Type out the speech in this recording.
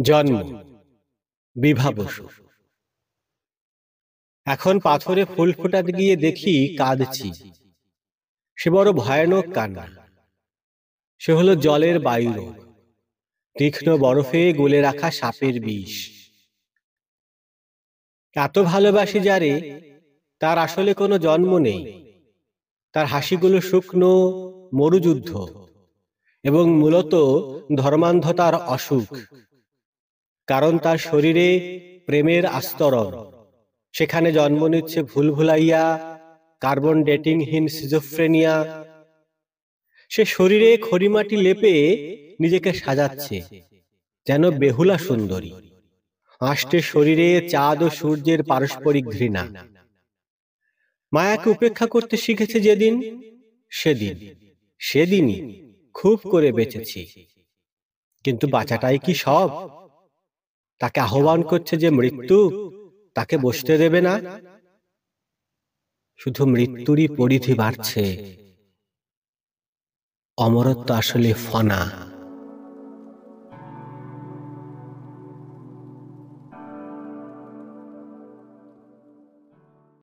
জন্ম বিভা বসু। এখন পাথরে ফুল ফোটাতে গিয়ে দেখি কাঁদছি। সে বড় ভয়ানক কান্না। সে হলো জলের বায়ু রোগ, তীক্ষ্ণ বরফে গলে রাখা সাপের বিষ। এত ভালোবাসি যারে, তার আসলে কোনো জন্ম নেই। তার হাসিগুলো শুকনো মরুযুদ্ধ, এবং মূলত ধর্মান্ধতার অসুখ। কারণ তার শরীরে প্রেমের আস্তরণ, সেখানে জন্ম নিচ্ছে ভুলভুলাইয়া, কার্বন ডেটিংহীন সিজোফ্রেনিয়া। সে শরীরে খড়িমাটি লেপে নিজেকে সাজাচ্ছে যেন বেহুলা সুন্দরী। আষ্টে শরীরে চাঁদ ও সূর্যের পারস্পরিক ঘৃণা। মায়াকে উপেক্ষা করতে শিখেছে যেদিন, সেদিনই খুব করে বেঁচেছি। কিন্তু বাঁচাটাই কি সব? তাকে আহ্বান করছে যে মৃত্যু, তাকে বসতে দেবে না। শুধু মৃত্যুরই পরিধি বাড়ছে, অমরত্ব আসলে ফনা।